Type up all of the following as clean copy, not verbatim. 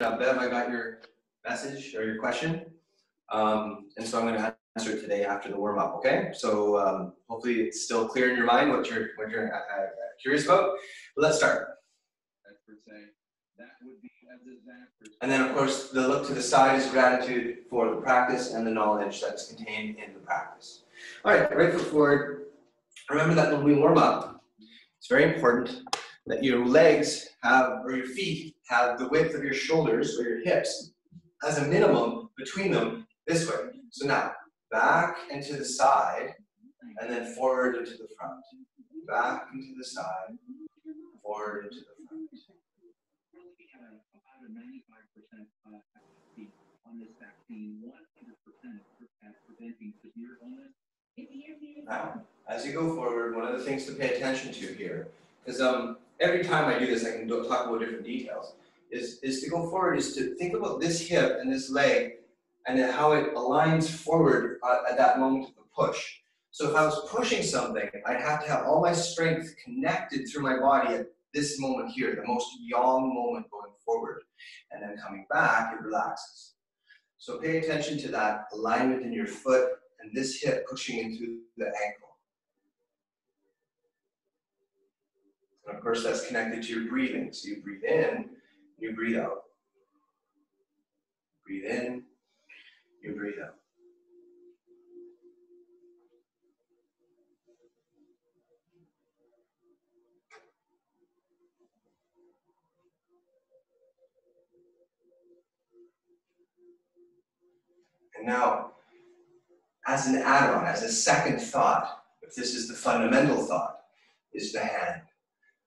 Bev, I got your message or your question, and so I'm going to answer it today after the warm-up. Okay, so hopefully it's still clear in your mind what you're curious about. But let's start. And then, of course, the look to the side is gratitude for the practice and the knowledge that's contained in the practice. All right, right foot forward. Remember that when we warm up, it's very important that your legs have, or your feet have the width of your shoulders or your hips as a minimum between them this way. So now, back and to the side, and then forward into the front. Back and to the side, forward into the front. Now, as you go forward, one of the things to pay attention to here, because every time I do this, I can talk about different details, is to go forward, is to think about this hip and this leg, and then how it aligns forward at that moment of the push. So if I was pushing something, I'd have to have all my strength connected through my body at this moment here, the most yang moment going forward. And then coming back, it relaxes. So pay attention to that alignment in your foot and this hip pushing into the ankle. And of course, that's connected to your breathing. So you breathe in, you breathe out. Breathe in, you breathe out. And now, as an add-on, as a second thought, if this is the fundamental thought, is the hand.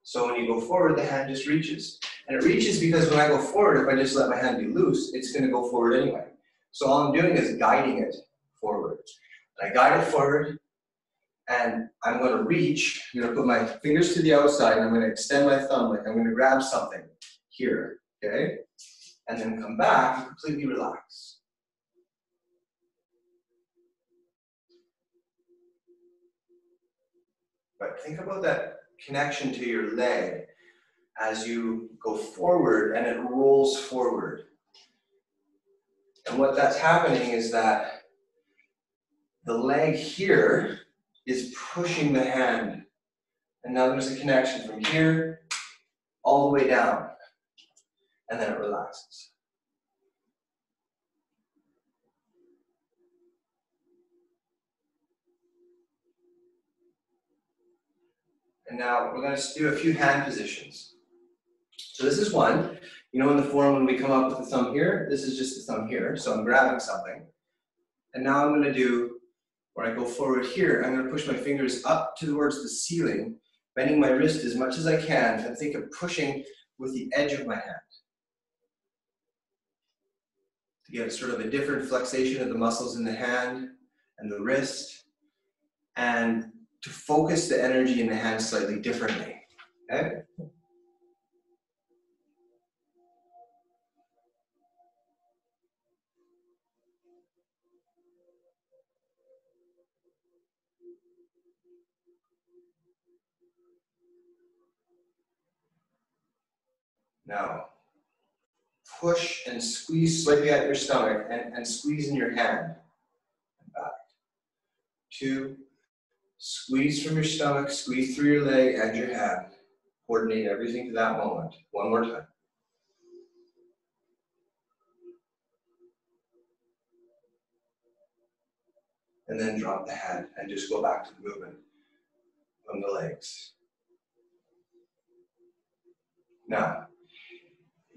So when you go forward, the hand just reaches. And it reaches because when I go forward, if I just let my hand be loose, it's going to go forward anyway. So all I'm doing is guiding it forward. And I guide it forward, and I'm going to reach. I'm going to put my fingers to the outside, and I'm going to extend my thumb like I'm going to grab something here, okay? And then come back and completely relax. But think about that connection to your leg as you go forward and it rolls forward. And what that's happening is that the leg here is pushing the hand. And now there's a connection from here all the way down. And then it relaxes. And now we're going to do a few hand positions. So this is one. You know in the form when we come up with the thumb here, this is just the thumb here. So I'm grabbing something. And now I'm going to do, where I go forward here, I'm going to push my fingers up towards the ceiling, bending my wrist as much as I can, and think of pushing with the edge of my hand. To get sort of a different flexation of the muscles in the hand and the wrist, and to focus the energy in the hand slightly differently, okay? Now, push and squeeze slightly at your stomach and squeeze in your hand. And back. 2, squeeze from your stomach, squeeze through your leg and your hand. Coordinate everything to that moment. One more time. And then drop the hand and just go back to the movement from the legs. Now,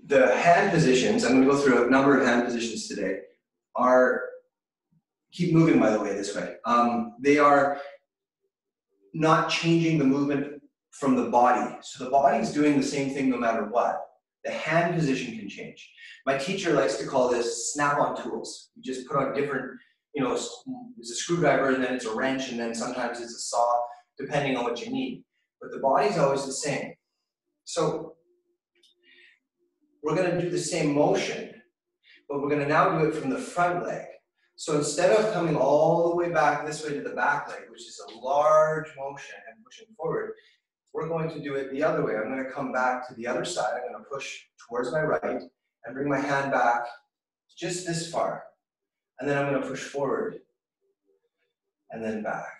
the hand positions, I'm going to go through a number of hand positions today, keep moving by the way this way. They are not changing the movement from the body. So the body is doing the same thing no matter what. The hand position can change. My teacher likes to call this snap-on tools. You just put on different, you know, it's a screwdriver and then it's a wrench and then sometimes it's a saw, depending on what you need. But the body's always the same. So we're going to do the same motion, but we're going to now do it from the front leg. So instead of coming all the way back this way to the back leg, which is a large motion and pushing forward, we're going to do it the other way. I'm going to come back to the other side. I'm going to push towards my right, and bring my hand back just this far. And then I'm going to push forward, and then back,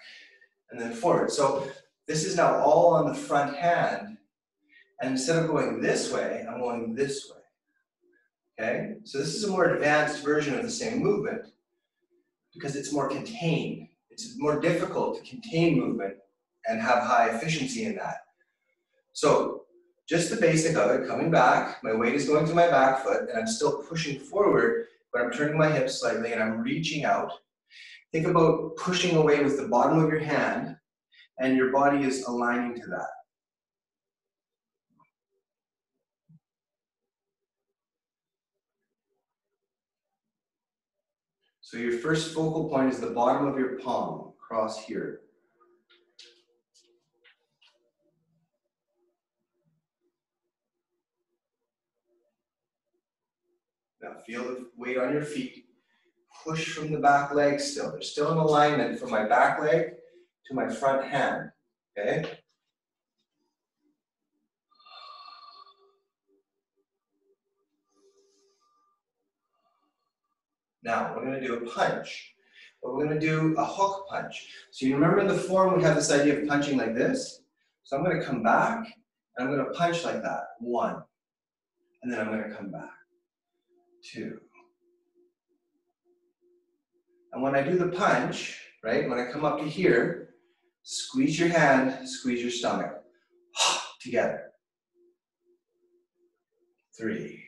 and then forward. So this is now all on the front hand, and instead of going this way, I'm going this way. Okay? So this is a more advanced version of the same movement because it's more contained. It's more difficult to contain movement and have high efficiency in that. So just the basic of it, coming back, my weight is going to my back foot, and I'm still pushing forward, but I'm turning my hips slightly and I'm reaching out. Think about pushing away with the bottom of your hand, and your body is aligning to that. So your first focal point is the bottom of your palm, across here. Now feel the weight on your feet. Push from the back leg still. There's still an alignment from my back leg to my front hand, okay? Now, we're gonna do a punch, but we're gonna do a hook punch. So you remember in the form we have this idea of punching like this? So I'm gonna come back, and I'm gonna punch like that. 1, and then I'm gonna come back. 2. And when I do the punch, right, when I come up to here, squeeze your hand, squeeze your stomach. Together. 3.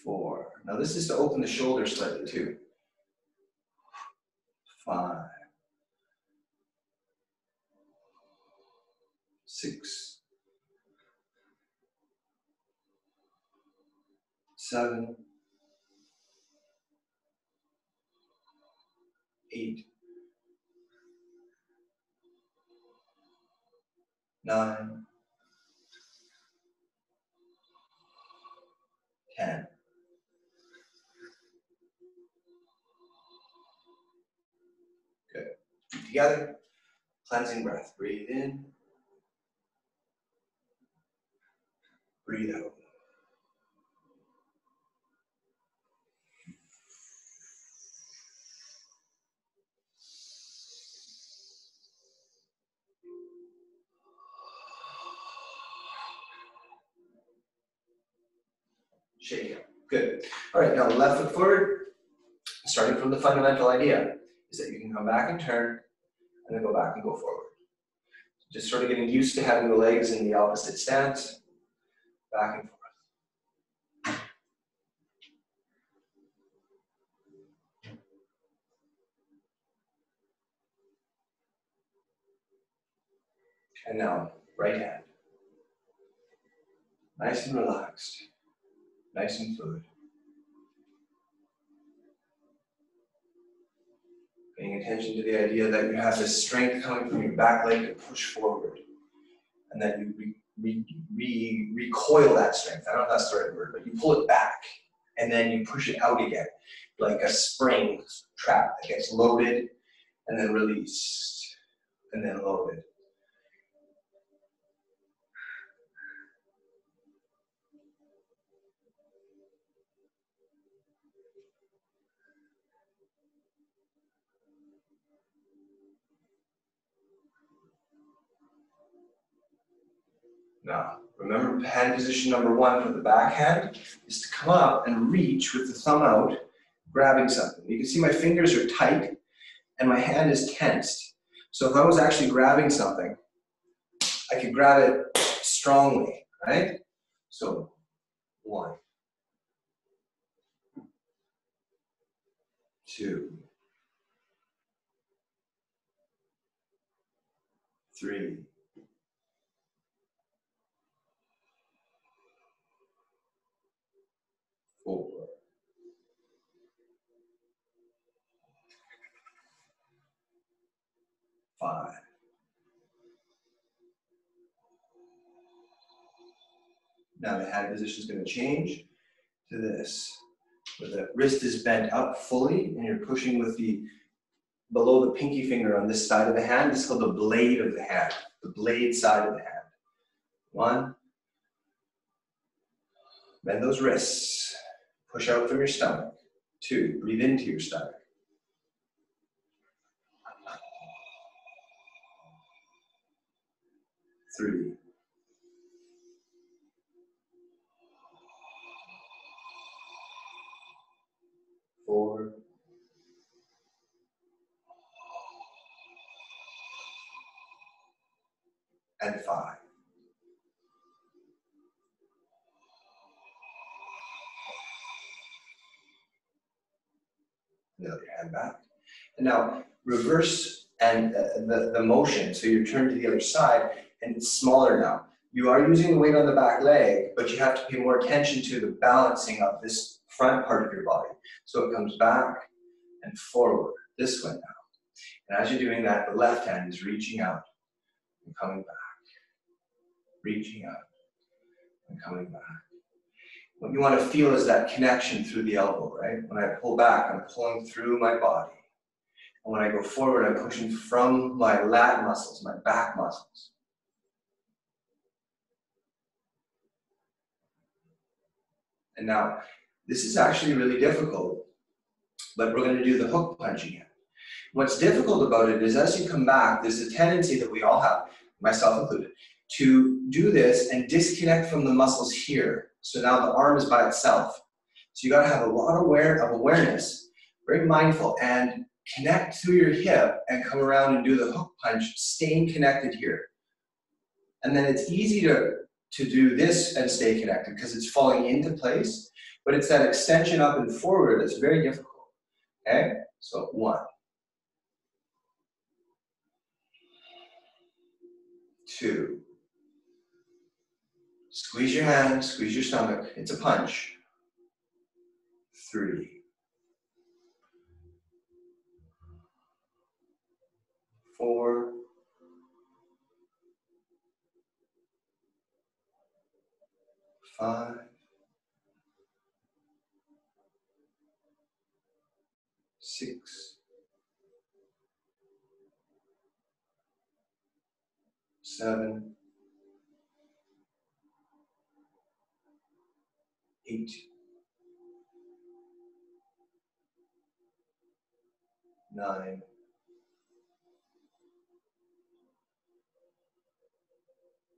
4. Now this is to open the shoulders slightly too. 5. 6. 7. 8. 9. 10. Good. Feet together. Cleansing breath. Breathe in. Breathe out. Shake it. Good. All right, now left foot forward. Starting from the fundamental idea is that you can come back and turn, and then go back and go forward. Just sort of getting used to having the legs in the opposite stance, back and forth. And now, right hand. Nice and relaxed, nice and fluid. Paying attention to the idea that you have this strength coming from your back leg to push forward, and that you recoil that strength. I don't know if that's the right word, but you pull it back, and then you push it out again, like a spring trap that gets loaded, and then released, and then loaded. Now, remember hand position number 1 for the back hand is to come up and reach with the thumb out, grabbing something. You can see my fingers are tight and my hand is tensed. So if I was actually grabbing something, I could grab it strongly, right? So 1, 2, 3, 4, 5. Now the hand position is going to change to this, where the wrist is bent up fully and you're pushing with the below the pinky finger on this side of the hand. This is called the blade of the hand, the blade side of the hand. 1, Bend those wrists. Push out from your stomach. 2, breathe into your stomach. 3. 4. And 5. The other hand back. And now reverse and the motion. So you turn to the other side and it's smaller now. You are using the weight on the back leg, but you have to pay more attention to the balancing of this front part of your body. So it comes back and forward this way now. And as you're doing that, the left hand is reaching out and coming back. Reaching out and coming back. What you want to feel is that connection through the elbow, right? When I pull back, I'm pulling through my body. And when I go forward, I'm pushing from my lat muscles, my back muscles. And now, this is actually really difficult, but we're going to do the hook punch again. What's difficult about it is as you come back, there's a tendency that we all have, myself included, to do this and disconnect from the muscles here. So now the arm is by itself. So you got to have a lot of awareness, very mindful, and connect through your hip and come around and do the hook punch, staying connected here. And then it's easy to do this and stay connected because it's falling into place, but it's that extension up and forward that's very difficult. Okay? So 1. 2. Squeeze your hand, squeeze your stomach. It's a punch. 3. 4. 5. 6. 7. 8. 9.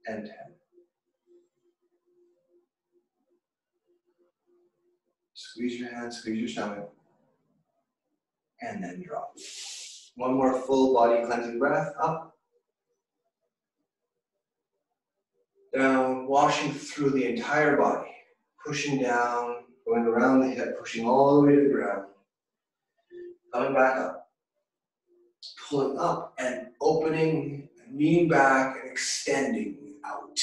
And 10. Squeeze your hand, squeeze your stomach, and then drop. One more full body cleansing breath, up, down, washing through the entire body, pushing down, going around the hip, pushing all the way to the ground, coming back up, pulling up and opening, leaning back and extending out.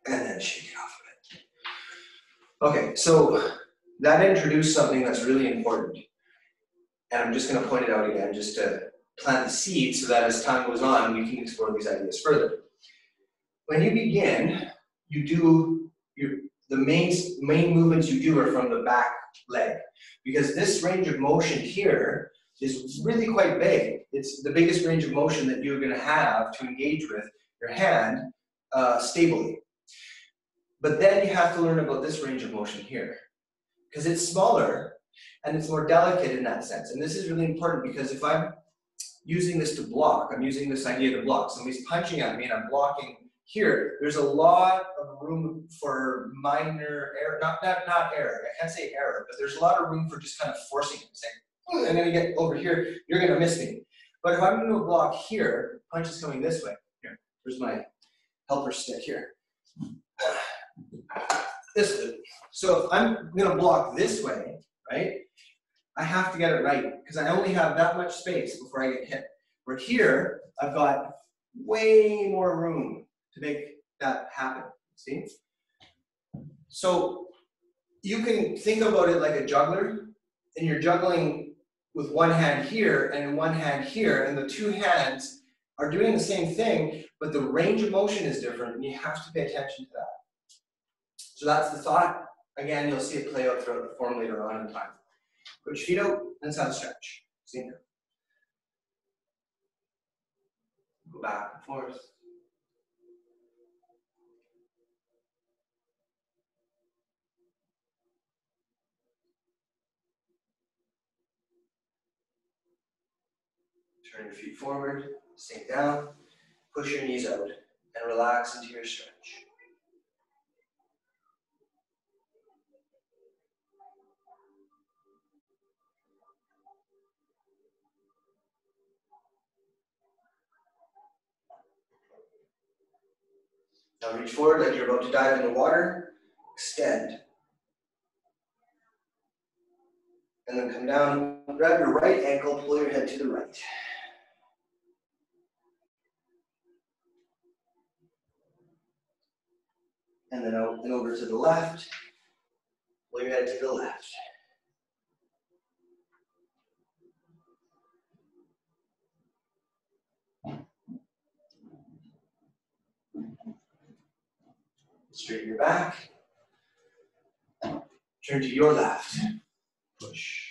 And then shake it off a bit. Okay, so that introduced something that's really important. And I'm just going to point it out again just to plant the seed so that as time goes on, we can explore these ideas further. When you begin, you do the main movements you do are from the back leg, because this range of motion here is really quite big. It's the biggest range of motion that you're going to have to engage with your hand stably. But then you have to learn about this range of motion here, because it's smaller and it's more delicate in that sense. And this is really important because if I'm using this to block, I'm using this idea to block. Somebody's punching at me and I'm blocking here. There's a lot of room for minor error, not error, I can't say error, but there's a lot of room for just kind of forcing it, saying, and then you get over here, you're going to miss me. But if I'm going to block here, punch is coming this way. Here, here's my helper stick here. This way. So if I'm going to block this way, right, I have to get it right because I only have that much space before I get hit. Where here, I've got way more room to make that happen, see? So you can think about it like a juggler, and you're juggling with one hand here and one hand here, and the two hands are doing the same thing, but the range of motion is different, and you have to pay attention to that. So that's the thought. Again, you'll see it play out throughout the form later on in time. Put your feet out, and have a stretch. See? Go back and forth. Turn your feet forward, sink down, push your knees out, and relax into your stretch. Now reach forward like you're about to dive in the water, extend. And then come down, grab your right ankle, pull your head to the right. And then out and over to the left, pull your head to the left. Straighten your back. Turn to your left. Push.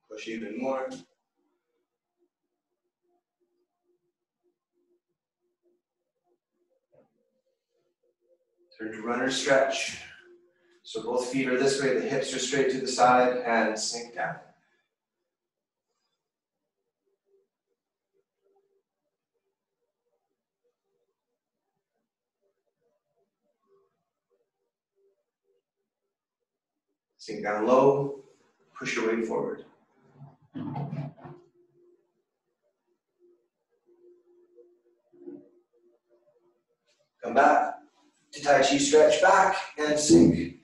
Push even more. Turn to runner stretch. So both feet are this way, the hips are straight to the side, and sink down. Sink down low, push your weight forward. Come back to Tai Chi stretch back and sink.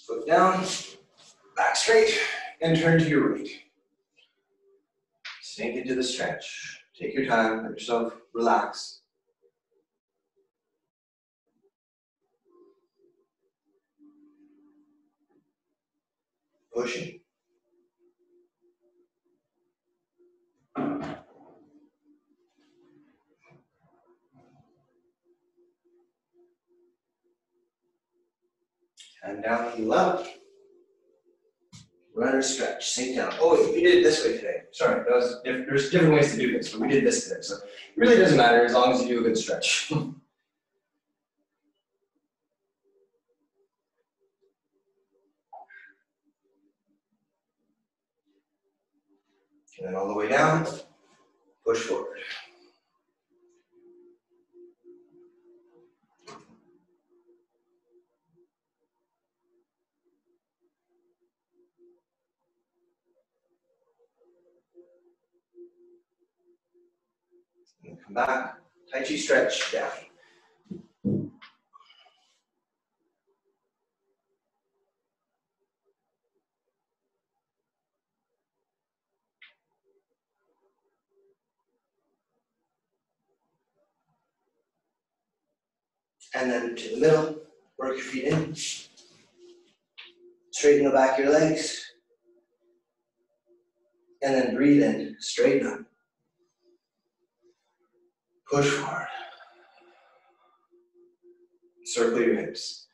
Foot down, back straight, and turn to your right. Sink into the stretch. Take your time, let yourself relax. Pushing. And down, heel up. Runner stretch, sink down. Oh, we did it this way today. Sorry, there's different ways to do this, but we did this today. So it really doesn't matter as long as you do a good stretch. And then all the way down, push forward. And come back, Tai Chi stretch down. And then to the middle, work your feet in. Straighten the back of your legs. And then breathe in, straighten up. Push forward. Circle your hips.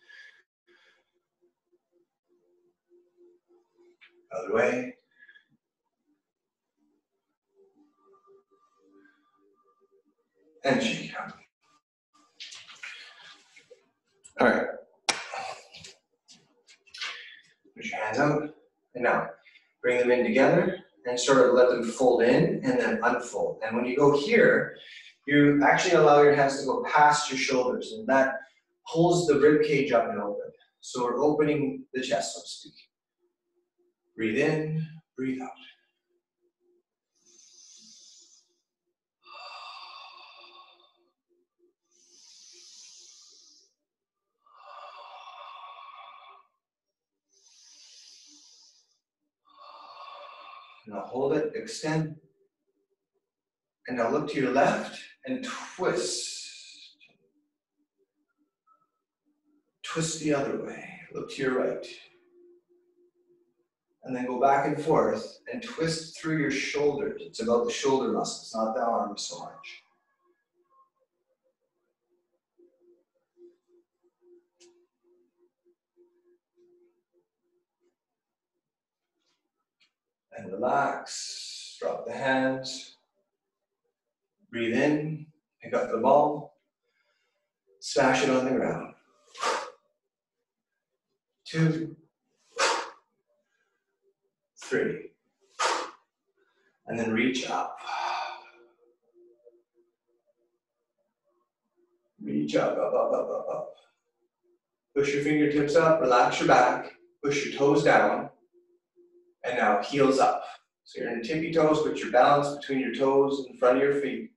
Other way. And shake it out. All right. Put your hands out. And now, bring them in together and sort of let them fold in and then unfold. And when you go here, you actually allow your hands to go past your shoulders, and that pulls the rib cage up and open. So we're opening the chest, so to speak. Breathe in, breathe out. Now hold it, extend. And now look to your left and twist. Twist the other way. Look to your right. And then go back and forth and twist through your shoulders. It's about the shoulder muscles, not the arms so much. And relax, drop the hands. Breathe in, pick up the ball, smash it on the ground. 2, 3. And then reach up. Reach up, up, up, up, up, up. Push your fingertips up, relax your back, push your toes down, and now heels up. So you're in tippy toes, put your balance between your toes in front of your feet,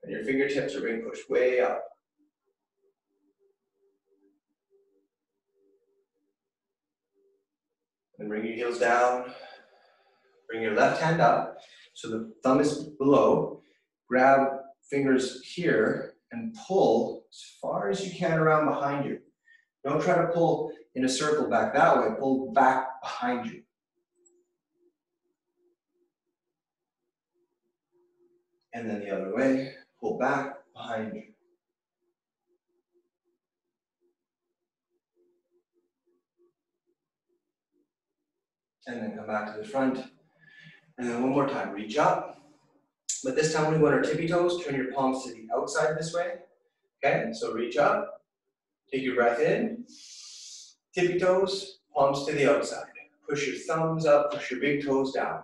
and your fingertips are being pushed way up. And bring your heels down, bring your left hand up, so the thumb is below, grab fingers here, and pull as far as you can around behind you. Don't try to pull in a circle back that way, pull back behind you. And then the other way, pull back behind you. And then come back to the front. And then one more time, reach up. But this time we want our tippy toes, turn your palms to the outside this way. Okay, so reach up, take your breath in, tippy toes, palms to the outside. Push your thumbs up, push your big toes down.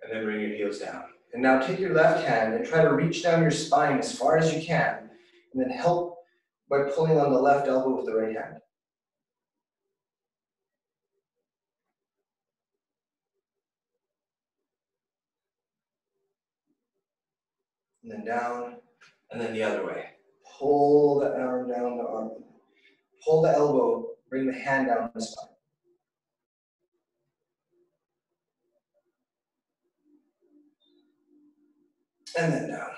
And then bring your heels down. And now take your left hand and try to reach down your spine as far as you can, and then help by pulling on the left elbow with the right hand. And then down, and then the other way. Pull the arm down the arm. Pull the elbow, bring the hand down the spine. And then down.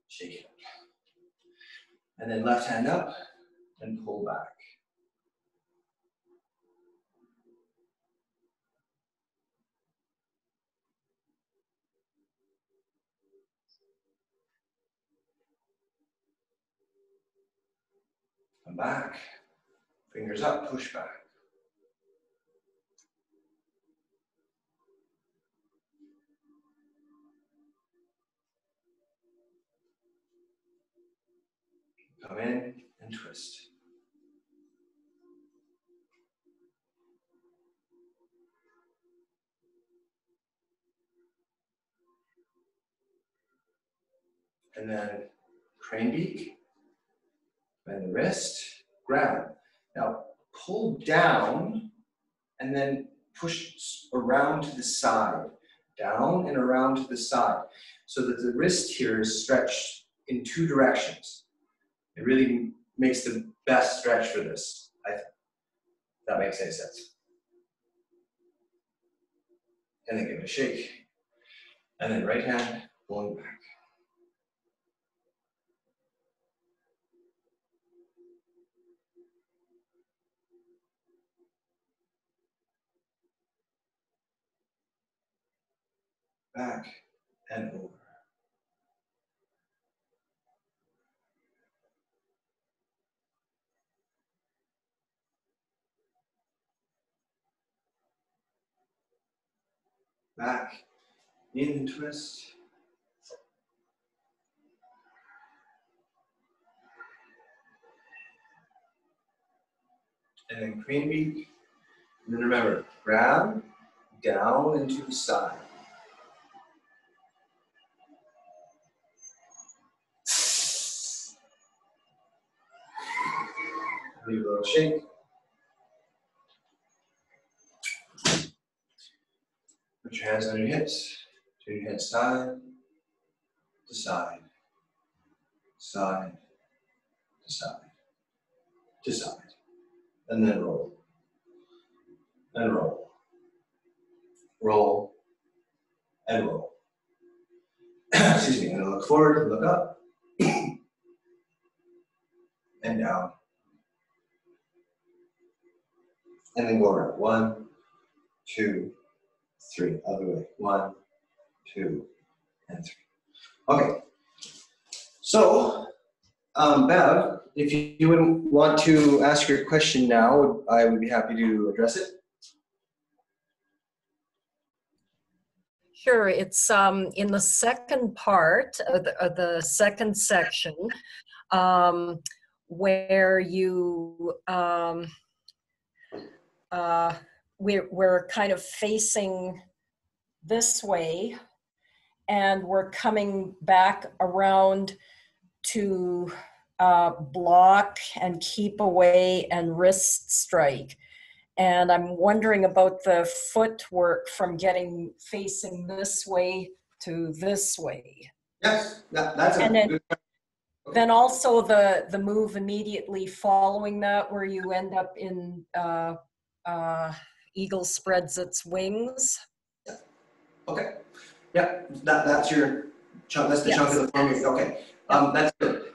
Shake it up. And then left hand up and pull back. Come back. Fingers up, push back. Come in and twist. And then crane beak, bend the wrist, grab. Now pull down and then push around to the side, down and around to the side, so that the wrist here is stretched in 2 directions. It really makes the best stretch for this, I think. That makes any sense. And then give it a shake. And then right hand pulling back. Back and over. Back, in and twist. And then crane beak. And then remember, grab, down and to the side. Leave a little shake. Put your hands on your hips. Turn your head side to side, side to side, to side. And then roll. And roll. Roll. And roll. Excuse me. And look forward, look up. And down. And then go around. 1, 2, 3. Other way. 1, 2, and 3. Okay. So, Bev, if you would want to ask your question now, I would be happy to address it. Sure, it's in the second part of the second section, where you we're kind of facing this way, and we're coming back around to block and keep away and wrist strike. And I'm wondering about the footwork from facing this way to this way. Yes, that's a good. Then also the move immediately following that, where you end up in eagle spreads its wings. Okay. Yeah, that's your chunk. That's the chunk of the formula. Okay. That's good.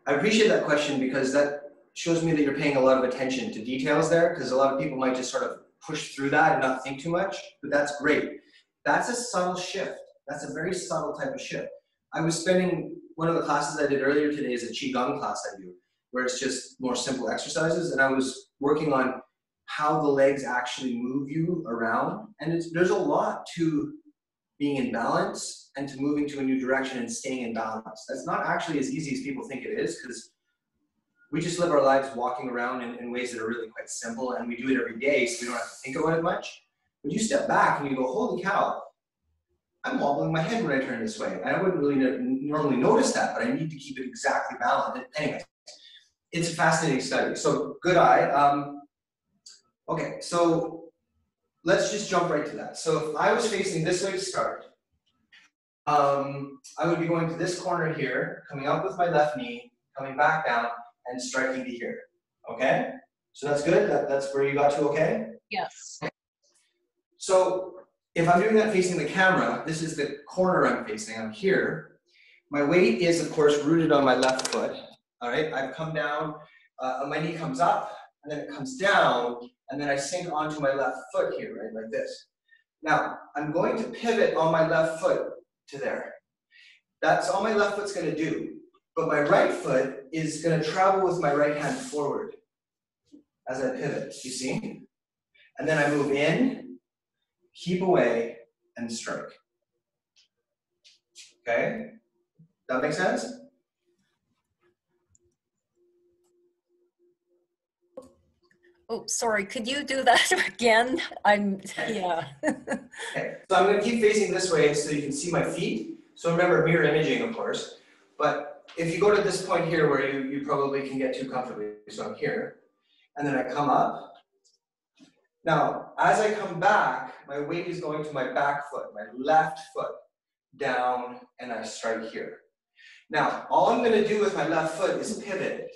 I appreciate that question because that shows me that you're paying a lot of attention to details there, because a lot of people might just sort of push through that and not think too much, but that's great. That's a subtle shift. That's a very subtle type of shift. I was spending, one of the classes I did earlier today is a Qigong class I do, where it's just more simple exercises, and I was working on how the legs actually move you around, and there's a lot to being in balance and to moving to a new direction and staying in balance. That's not actually as easy as people think it is, because we just live our lives walking around in ways that are really quite simple, and we do it every day, so we don't have to think about it much. When you step back and you go, holy cow, I'm wobbling my head when I turn this way. I wouldn't really normally notice that, but I need to keep it exactly balanced. Anyway, it's a fascinating study. So good eye. Okay, so let's just jump right to that. So if I was facing this way to start, I would be going to this corner here, coming up with my left knee, coming back down, and striking to here. Okay? So that's good? That's where you got to okay? Yes. Okay. So if I'm doing that facing the camera, this is the corner I'm facing. I'm here. My weight is, of course, rooted on my left foot. All right? I've come down, my knee comes up, and then it comes down, and then I sink onto my left foot here, right, like this. Now, I'm going to pivot on my left foot to there. That's all my left foot's going to do. But my right foot is going to travel with my right hand forward as I pivot, you see? And then I move in, keep away, and strike. Okay? That make sense? Oh, sorry, could you do that again? Yeah. Okay, so I'm going to keep facing this way so you can see my feet. So remember, mirror imaging, of course. But if you go to this point here where you probably can get too comfortably, so I'm here, and then I come up. Now, as I come back, my weight is going to my back foot, my left foot, down, and I strike here. Now, all I'm going to do with my left foot is pivot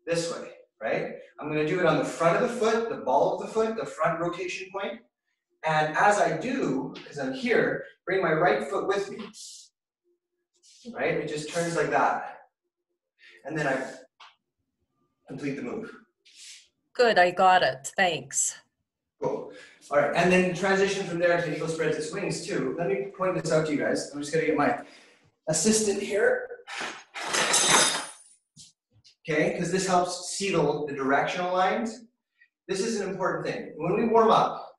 this way, right? I'm going to do it on the front of the foot, the ball of the foot, the front rotation point. And as I do, because I'm here, bring my right foot with me, right? It just turns like that. And then I complete the move. Good, I got it, thanks. Cool. All right, and then transition from there to eagle spreads its wings too. Let me point this out to you guys. I'm just gonna get my assistant here. Okay, because this helps see the directional lines. This is an important thing. When we warm up,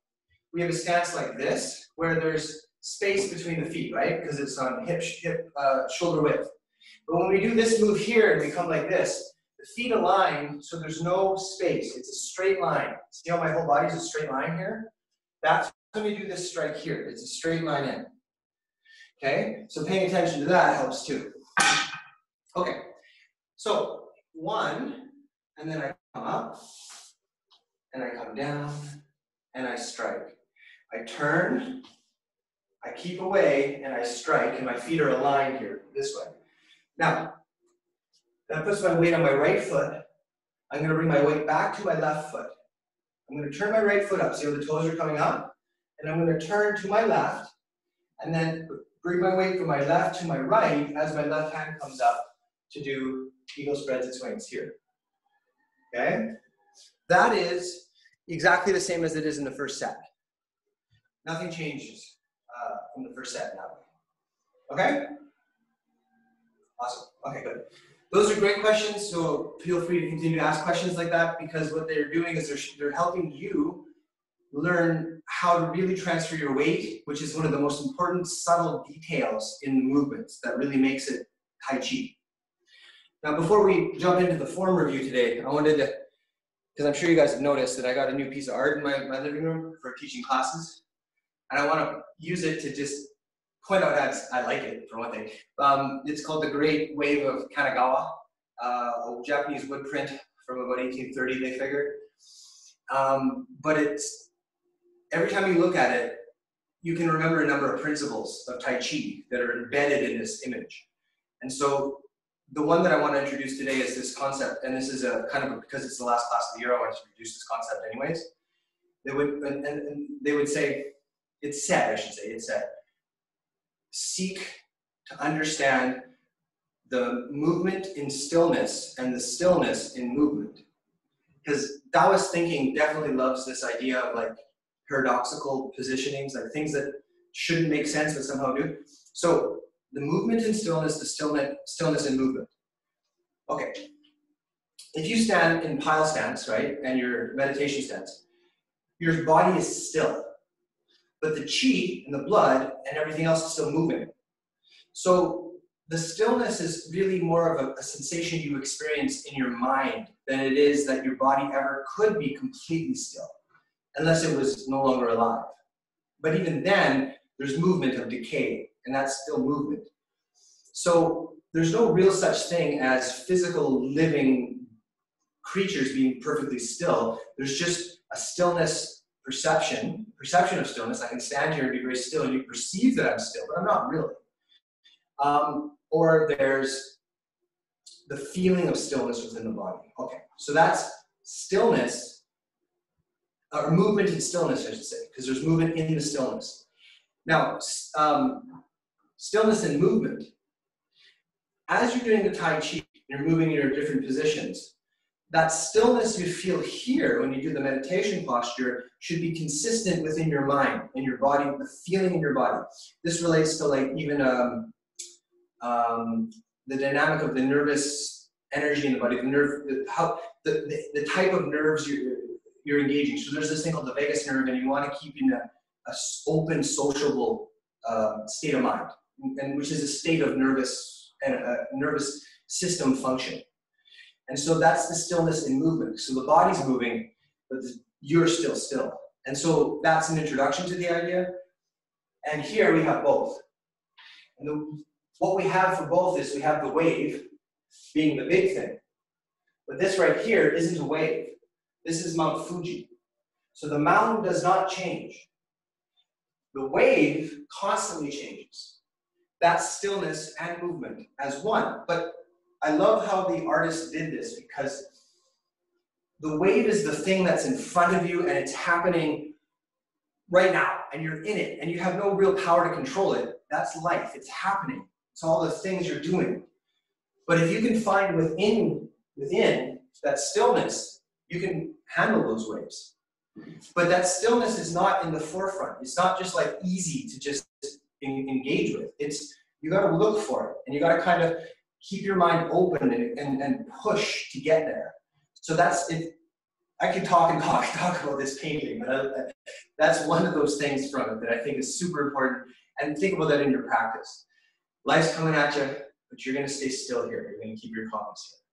we have a stance like this, where there's space between the feet, right? Because it's on shoulder width. But when we do this move here and we come like this, the feet align so there's no space. It's a straight line. See how my whole body's a straight line here? That's when we do this strike here. It's a straight line in. Okay? So paying attention to that helps too. Okay. So one, and then I come up, and I come down, and I strike. I turn, I keep away, and I strike, and my feet are aligned here, this way. Now, that puts my weight on my right foot. I'm going to bring my weight back to my left foot. I'm going to turn my right foot up. See how the toes are coming up? And I'm going to turn to my left, and then bring my weight from my left to my right as my left hand comes up to do eagle spreads its wings here. Okay? That is exactly the same as it is in the first set. Nothing changes from the first set now. Okay? Awesome. Okay, good. Those are great questions. So feel free to continue to ask questions like that, because what they're doing is they're helping you learn how to really transfer your weight, which is one of the most important subtle details in the movements that really makes it Tai Chi. Now, before we jump into the form review today, I wanted to, because I'm sure you guys have noticed that I got a new piece of art in my living room for teaching classes, and I want to use it to just point out that I like it, for one thing. It's called The Great Wave of Kanagawa, a Japanese wood print from about 1830, they figured. But it's, every time you look at it, you can remember a number of principles of Tai Chi that are embedded in this image. And so the one that I want to introduce today is this concept, and this is a kind of, because it's the last class of the year, I wanted to introduce this concept anyways. They would, and they would say, it's said, I should say, it's said, seek to understand the movement in stillness and the stillness in movement. Because Taoist thinking definitely loves this idea of like paradoxical positionings, like things that shouldn't make sense but somehow do. So the movement in stillness, the stillness in movement. Okay, if you stand in pile stance, right, and your meditation stance, your body is still, but the chi and the blood and everything else is still moving. So the stillness is really more of a sensation you experience in your mind than it is that your body ever could be completely still, unless it was no longer alive. But even then, there's movement of decay, and that's still movement. So there's no real such thing as physical living creatures being perfectly still. There's just a stillness perception of stillness. I can stand here and be very still, and you perceive that I'm still, but I'm not really. Or there's the feeling of stillness within the body. Okay, so that's stillness, or movement in stillness, I should say, because there's movement in the stillness. Now, stillness and movement. As you're doing the Tai Chi, you're moving in your different positions. That stillness you feel here when you do the meditation posture should be consistent within your mind and your body, the feeling in your body. This relates to like even the dynamic of the nervous energy in the body, the type of nerves you're engaging. So there's this thing called the vagus nerve, and you want to keep in a open, sociable state of mind, and which is a state of nervous system function. And so that's the stillness in movement. So the body's moving, but you're still. And so that's an introduction to the idea. And here we have both. And what we have for both is we have the wave being the big thing. But this right here isn't a wave. This is Mount Fuji. So the mountain does not change. The wave constantly changes. That's stillness and movement as one. But I love how the artist did this, because the wave is the thing that's in front of you and it's happening right now and you're in it and you have no real power to control it. That's life. It's happening. It's all the things you're doing. But if you can find within that stillness, you can handle those waves. But that stillness is not in the forefront. It's not just like easy to just engage with. It's, you got to look for it, and you got to kind of keep your mind open and push to get there. So that's it. I could talk about this painting, but that's one of those things from it that I think is super important. And think about that in your practice. Life's coming at you, but you're going to stay still here. You're going to keep your calmness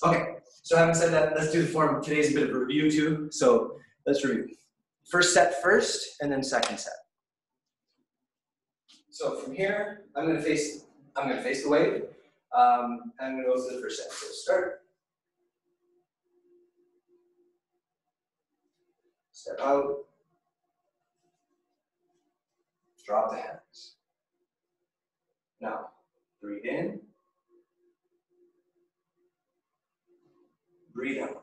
here. Okay, so having said that, let's do the form. Today's a bit of a review too, so let's review. First set first, and then second set. So from here, I'm going to face the wave. I'm going to go to the first set. So start. Step out. Drop the hands. Now, breathe in. Breathe out.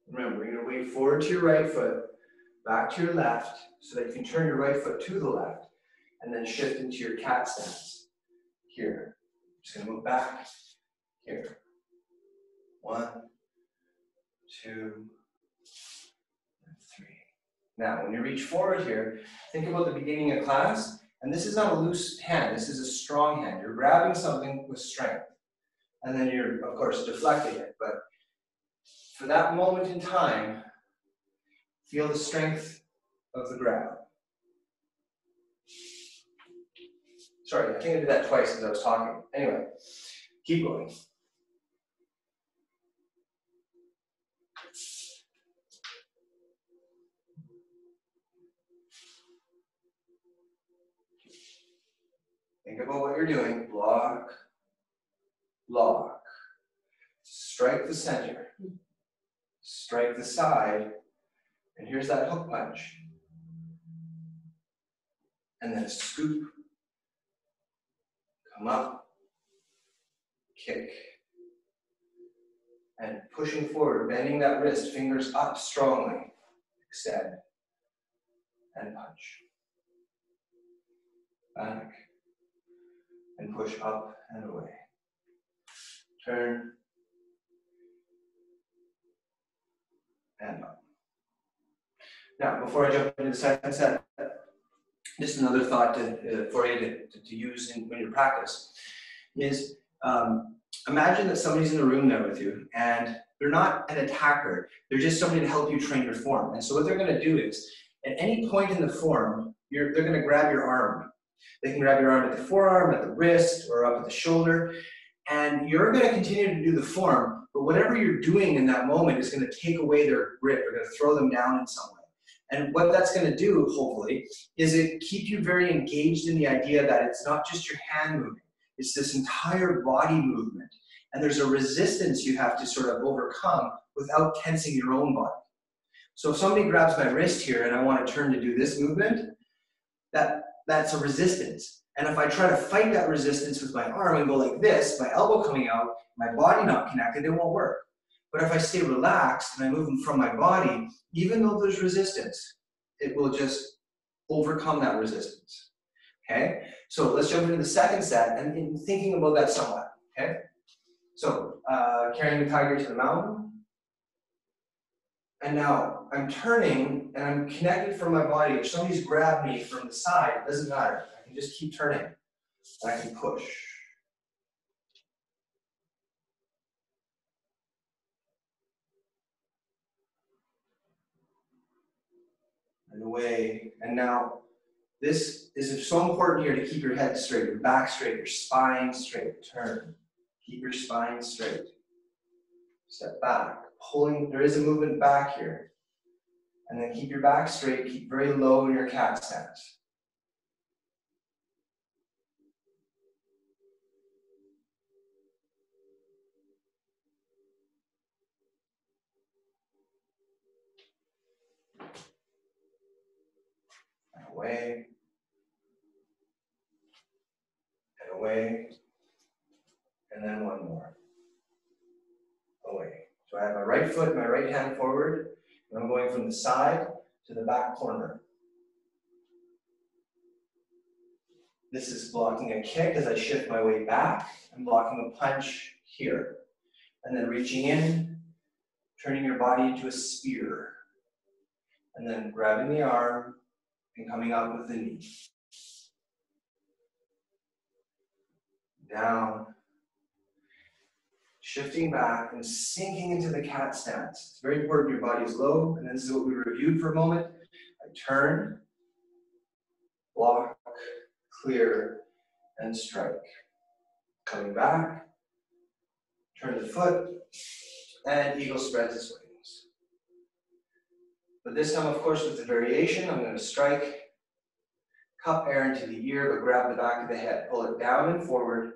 Remember, you're going to weight forward to your right foot, back to your left, so that you can turn your right foot to the left, and then shift into your cat stance. Here. Just going to move back. Here. 1, 2, and 3. Now, when you reach forward here, think about the beginning of class, and this is not a loose hand, this is a strong hand. You're grabbing something with strength, and then you're, of course, deflecting it, but for that moment in time, feel the strength of the grab. Sorry, I think I did that twice as I was talking. Anyway, keep going. Think about what you're doing. Block, lock. Strike the center. Strike the side. And here's that hook punch. And then a scoop. Come up. Kick. And pushing forward, bending that wrist, fingers up strongly. Extend. And punch. Back. And push up and away. Turn. And up. Now, before I jump into the second set, just another thought for you to use when you practice is imagine that somebody's in the room there with you and they're not an attacker, they're just somebody to help you train your form. And so what they're going to do is, at any point in the form, they're going to grab your arm. They can grab your arm at the forearm, at the wrist, or up at the shoulder, and you're going to continue to do the form, but whatever you're doing in that moment is going to take away their grip, or going to throw them down in some way. And what that's going to do, hopefully, is it keep you very engaged in the idea that it's not just your hand moving, it's this entire body movement. And there's a resistance you have to sort of overcome without tensing your own body. So if somebody grabs my wrist here and I want to turn to do this movement, that's a resistance. And if I try to fight that resistance with my arm and go like this, my elbow coming out, my body not connected, it won't work. But if I stay relaxed and I move them from my body, even though there's resistance, it will just overcome that resistance. Okay? So let's jump into the second set and in thinking about that somewhat. Okay? So carrying the tiger to the mountain. And now I'm turning and I'm connected from my body. If somebody's grabbed me from the side, it doesn't matter. I can just keep turning. And I can push. And away. And now, this is so important here to keep your head straight, your back straight, your spine straight. Turn. Keep your spine straight. Step back. Pulling, there is a movement back here. And then keep your back straight, keep very low in your cat stance. And away. And away. And then one more. Away. So I have my right foot, my right hand forward, and I'm going from the side to the back corner. This is blocking a kick as I shift my weight back. I'm blocking a punch here. And then reaching in, turning your body into a spear. And then grabbing the arm and coming up with the knee. Down. Shifting back and sinking into the cat stance. It's very important your body is low, and this is what we reviewed for a moment. I turn, block, clear, and strike. Coming back, turn the foot, and eagle spreads its wings. But this time, of course, with the variation, I'm going to strike, cup air into the ear, but grab the back of the head. Pull it down and forward,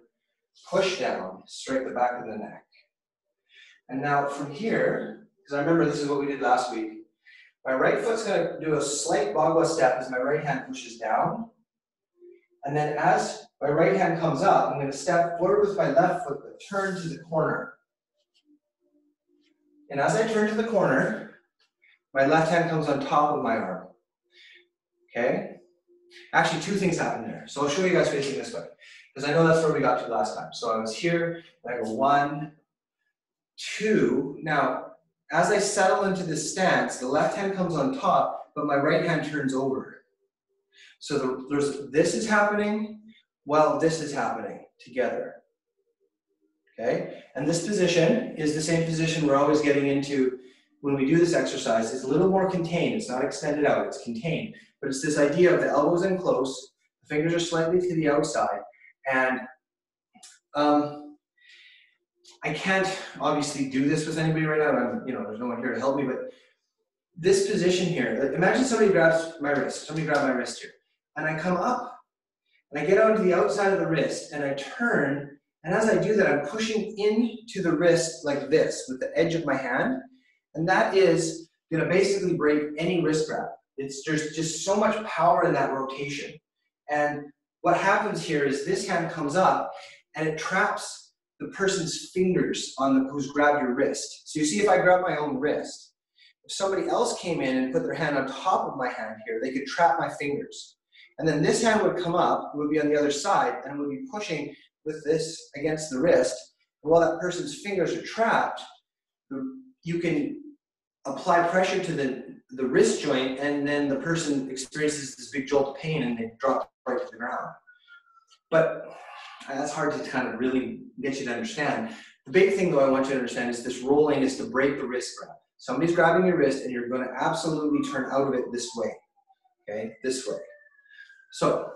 push down, straight the back of the neck. And now from here, because I remember this is what we did last week, my right foot's going to do a slight bagua step as my right hand pushes down. And then as my right hand comes up, I'm going to step forward with my left foot, but turn to the corner. And as I turn to the corner, my left hand comes on top of my arm. Okay? Actually, two things happen there. So I'll show you guys facing this way, because I know that's where we got to last time. So I was here, and I go 1, 2. Now, as I settle into this stance, the left hand comes on top, but my right hand turns over. So this is happening while this is happening together. Okay? And this position is the same position we're always getting into when we do this exercise. It's a little more contained. It's not extended out, it's contained. But it's this idea of the elbows in close, the fingers are slightly to the outside, and I can't obviously do this with anybody right now. There's no one here to help me, but this position here, imagine somebody grabs my wrist, somebody grabbed my wrist here, and I come up, and I get onto the outside of the wrist, and I turn, and as I do that, I'm pushing into the wrist like this with the edge of my hand, and that is going to basically break any wrist grab. There's just so much power in that rotation. And what happens here is this hand comes up, and it traps the person's fingers who's grabbed your wrist. So you see, if I grab my own wrist, if somebody else came in and put their hand on top of my hand here, they could trap my fingers. And then this hand would come up, it would be on the other side, and it would be pushing with this against the wrist. And while that person's fingers are trapped, you can apply pressure to the wrist joint, and then the person experiences this big jolt of pain and they drop right to the ground. But that's hard to kind of really get you to understand. The big thing, though, I want you to understand is this rolling is to break the wrist grab. Somebody's grabbing your wrist, and you're going to absolutely turn out of it this way. Okay, this way. So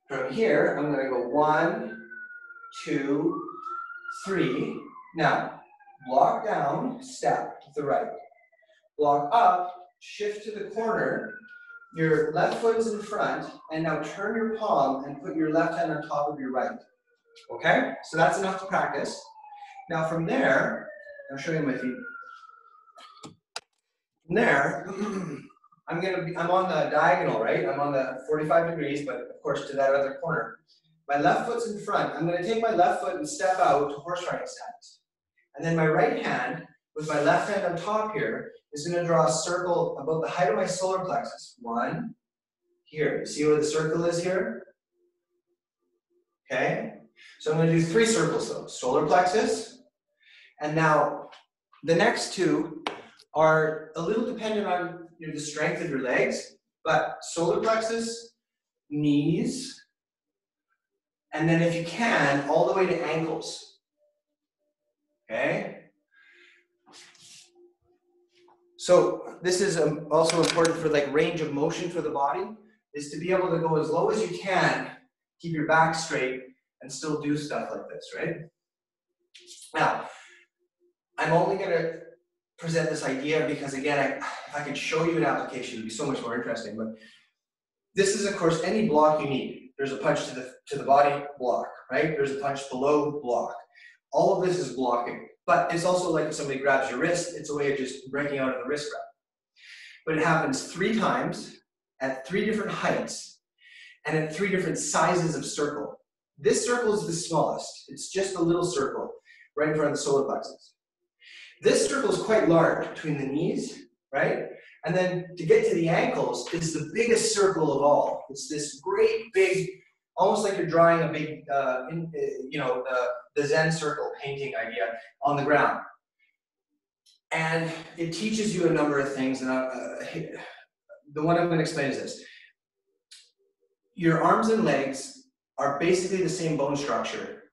from here, I'm going to go 1, 2, 3. Now, block down, step to the right. Block up, shift to the corner. Your left foot is in front, and now turn your palm and put your left hand on top of your right. Okay? So that's enough to practice. Now from there, I'll show you my feet. From there, I'm on the diagonal, right? I'm on the 45 degrees, but of course to that other corner. My left foot's in front. I'm going to take my left foot and step out to horse riding stance. And then my right hand, with my left hand on top here, is going to draw a circle about the height of my solar plexus. 1, here. You see where the circle is here? Okay? So I'm going to do 3 circles though. Solar plexus. And now the next 2 are a little dependent on the strength of your legs, but solar plexus, knees, and then if you can, all the way to ankles. Okay? So this is also important for like range of motion for the body, is to be able to go as low as you can, keep your back straight, and still do stuff like this, right? Now, I'm only going to present this idea because, again, if I could show you an application, it would be so much more interesting. But this is, of course, any block you need. There's a punch to the body, block, right? There's a punch below, block. All of this is blocking. But it's also like if somebody grabs your wrist, it's a way of just breaking out of the wrist grab. But it happens 3 times at 3 different heights and at 3 different sizes of circle. This circle is the smallest. It's just a little circle right in front of the solar plexus. This circle is quite large between the knees, right? And then to get to the ankles is the biggest circle of all. It's this great big, almost like you're drawing a big, the Zen circle painting idea on the ground. And it teaches you a number of things. And the one I'm going to explain is this. Your arms and legs are basically the same bone structure,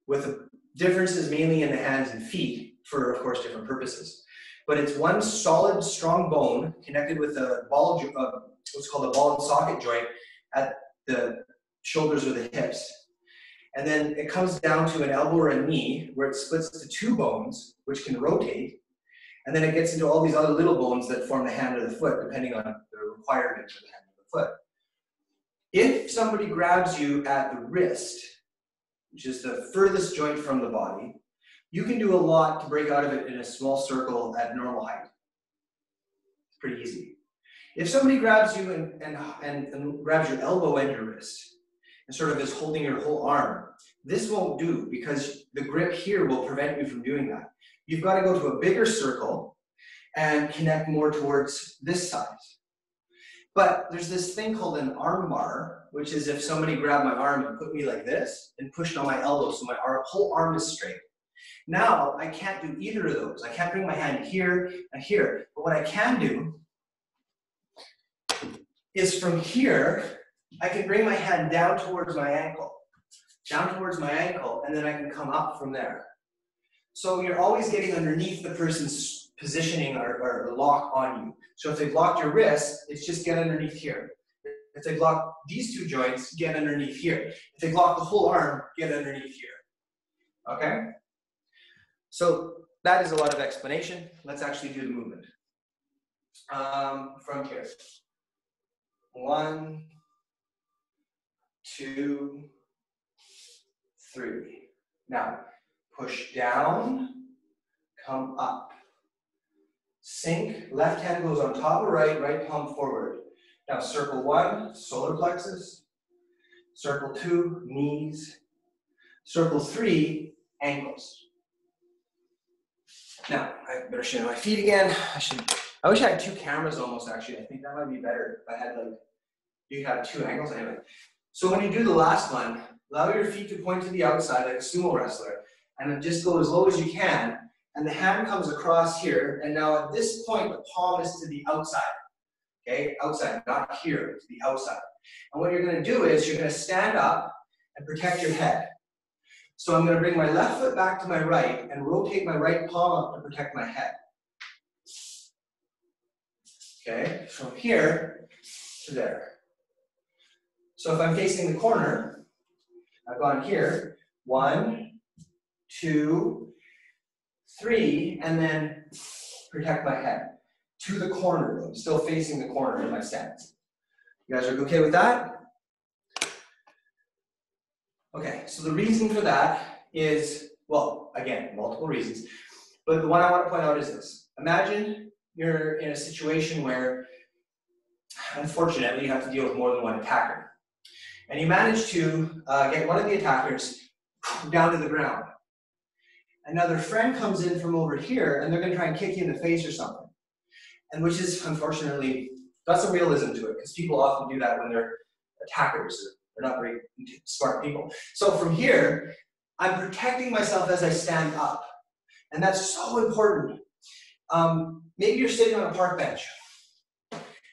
with differences mainly in the hands and feet for, of course, different purposes. But it's one solid, strong bone connected with a ball, what's called a ball and socket joint at the shoulders or the hips. And then it comes down to an elbow or a knee where it splits to 2 bones, which can rotate. And then it gets into all these other little bones that form the hand or the foot, depending on the requirement for the hand or the foot. If somebody grabs you at the wrist, which is the furthest joint from the body, you can do a lot to break out of it in a small circle at normal height. It's pretty easy. If somebody grabs you and grabs your elbow and your wrist, and sort of is holding your whole arm, this won't do because the grip here will prevent you from doing that. You've got to go to a bigger circle and connect more towards this size. But there's this thing called an arm bar, which is if somebody grabbed my arm and put me like this and pushed on my elbow so my whole arm is straight. Now I can't do either of those. I can't bring my hand here and here. But what I can do is from here, I can bring my hand down towards my ankle, and then I can come up from there. So you're always getting underneath the person's positioning or lock on you. So if they've locked your wrist, it's just get underneath here. If they've locked these two joints, get underneath here. If they've locked the whole arm, get underneath here. Okay? So that is a lot of explanation. Let's actually do the movement. From here. 1, 2, 3. Now, push down, come up. Sink, left hand goes on top of right, right palm forward. Now circle 1, solar plexus. Circle 2, knees. Circle 3, ankles. Now, I better show my feet again. I wish I had 2 cameras almost, actually. I think that might be better if I had like, you have 2 angles anyway. So when you do the last one, allow your feet to point to the outside like a sumo wrestler, and then just go as low as you can, and the hand comes across here, and now at this point, the palm is to the outside, okay? Outside, not here, to the outside. And what you're gonna do is you're gonna stand up and protect your head. So I'm gonna bring my left foot back to my right and rotate my right palm up to protect my head. Okay, from here to there. So if I'm facing the corner, I've gone here, 1, 2, 3, and then protect my head. To the corner, I'm still facing the corner in my stance. You guys are okay with that? Okay, so the reason for that is, well, again, multiple reasons, but the one I want to point out is this. Imagine you're in a situation where, unfortunately, you have to deal with more than one attacker. And you manage to get one of the attackers down to the ground. Another friend comes in from over here, and they're going to try and kick you in the face or something. And which is, unfortunately, got some realism to it, because people often do that when they're attackers. They're not very smart people. So from here, I'm protecting myself as I stand up. And that's so important. Maybe you're sitting on a park bench.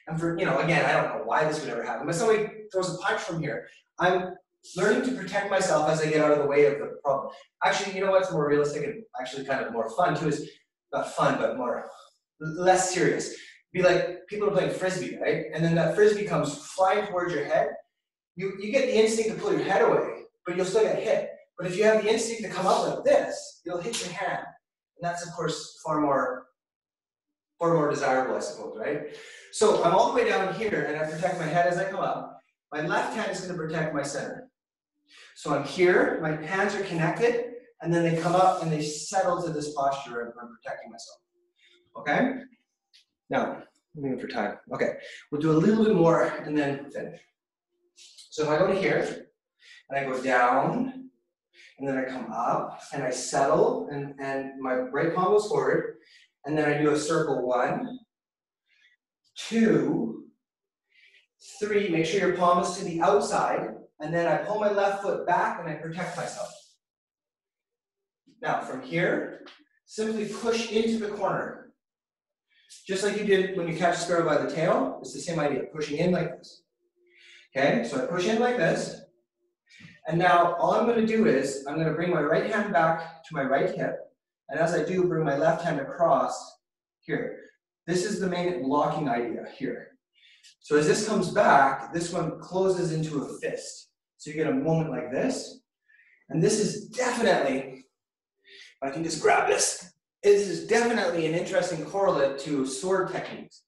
And for, again, I don't know why this would ever happen, but somebody throws a punch from here. I'm learning to protect myself as I get out of the way of the problem. Actually, you know what's more realistic and actually kind of more fun too is, not fun, but less serious. Be like people are playing frisbee, right? And then that frisbee comes flying towards your head. You get the instinct to pull your head away, but you'll still get hit. But if you have the instinct to come up like this, you'll hit your hand. And that's, of course, far more desirable, I suppose, right? So I'm all the way down here, and I protect my head as I come up. My left hand is going to protect my center. So I'm here, my hands are connected, and then they come up and they settle to this posture and I'm protecting myself. Okay? Now, I'm moving for time. Okay, we'll do a little bit more and then finish. So if I go to here, and I go down, and then I come up, and I settle, and my right palm goes forward, and then I do a circle 1, 2, 3, make sure your palm is to the outside, and then I pull my left foot back and I protect myself. Now from here, simply push into the corner. Just like you did when you catch a sparrow by the tail, it's the same idea, pushing in like this. Okay, so I push in like this, and now all I'm going to do is, I'm going to bring my right hand back to my right hip, and as I do, bring my left hand across here. This is the main blocking idea here. So as this comes back, this one closes into a fist. So you get a moment like this, and this is definitely, if I can just grab this, this is definitely an interesting correlate to sword techniques.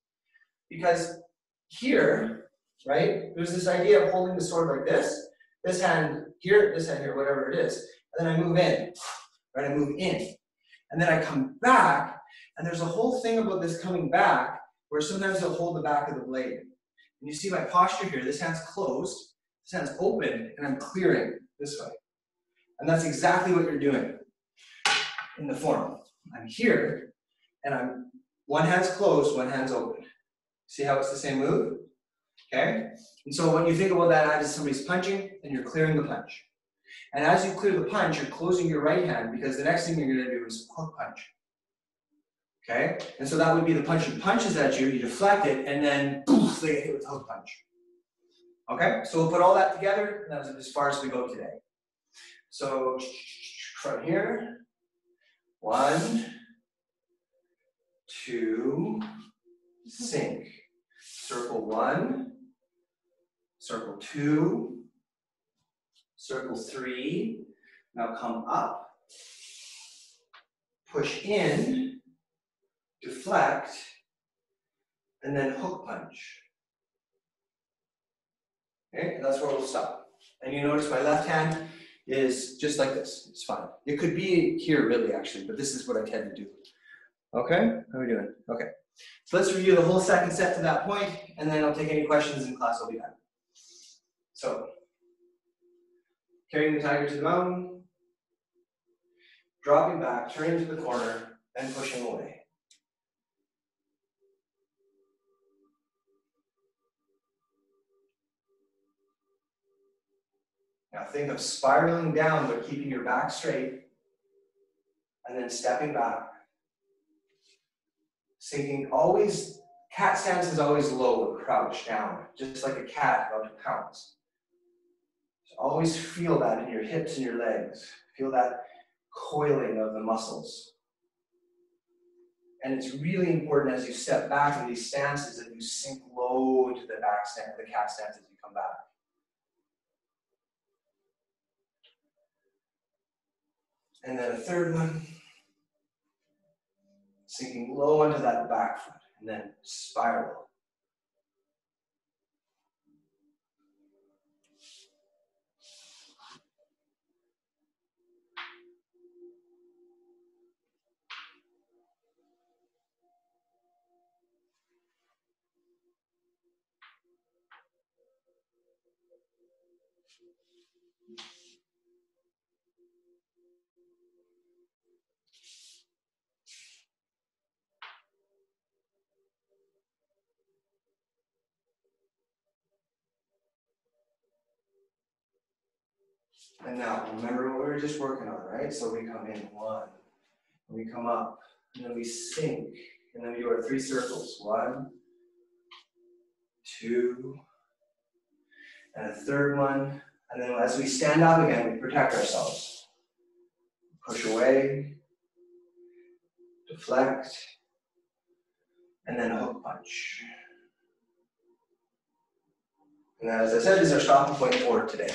Because here, right, there's this idea of holding the sword like this hand here, whatever it is. And then I move in, right, I move in. And then I come back, and there's a whole thing about this coming back where sometimes I'll hold the back of the blade. And you see my posture here, this hand's closed, this hand's open, and I'm clearing this way. And that's exactly what you're doing in the form. I'm here, and one hand's closed, one hand's open. See how it's the same move? Okay? And so when you think about that as somebody's punching, and you're clearing the punch. And as you clear the punch, you're closing your right hand because the next thing you're going to do is hook punch. Okay? And so that would be the puncher punches at you, you deflect it, and then poof, they get hit with a hook punch. Okay? So we'll put all that together, and that's as far as we go today. So from here, 1, 2, sink. Circle 1, circle 2, circle 3. Now come up, push in, deflect, and then hook punch. Okay, and that's where we'll stop. And you notice my left hand is just like this. It's fine. It could be here really actually, but this is what I tend to do. Okay, how are we doing? Okay. So let's review the whole second set to that point, and then I'll take any questions in class. I'll be done. So, carrying the tiger to the mountain, dropping back, turning to the corner, and pushing away. Now think of spiraling down, but keeping your back straight, and then stepping back. Sinking always, cat stance is always low or crouched down, just like a cat about to pounce. So always feel that in your hips and your legs. Feel that coiling of the muscles. And it's really important as you step back in these stances that you sink low to the back stance, the cat stance as you come back. And then a third one. Sinking low onto that back foot, and then spiral. And now, remember what we were just working on, right? So we come in 1, and we come up, and then we sink, and then we do our 3 circles. 1, 2, and a third one. And then as we stand up again, we protect ourselves. Push away, deflect, and then hook punch. And as I said, this is our stopping point for today.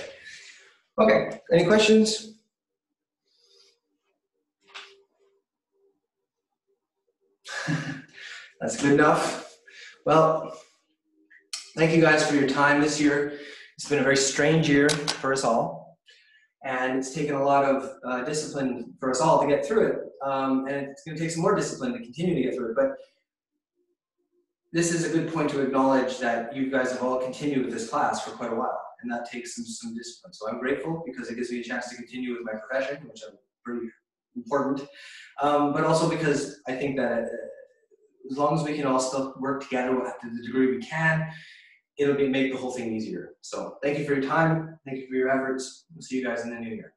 Okay, any questions? That's good enough. Well, thank you guys for your time this year. It's been a very strange year for us all. And it's taken a lot of discipline for us all to get through it. And it's going to take some more discipline to continue to get through it. But this is a good point to acknowledge that you guys have all continued with this class for quite a while. And that takes some discipline. So I'm grateful because it gives me a chance to continue with my profession, which is pretty important. But also because I think that as long as we can all still work together to the degree we can, it'll make the whole thing easier. So thank you for your time. Thank you for your efforts. We'll see you guys in the new year.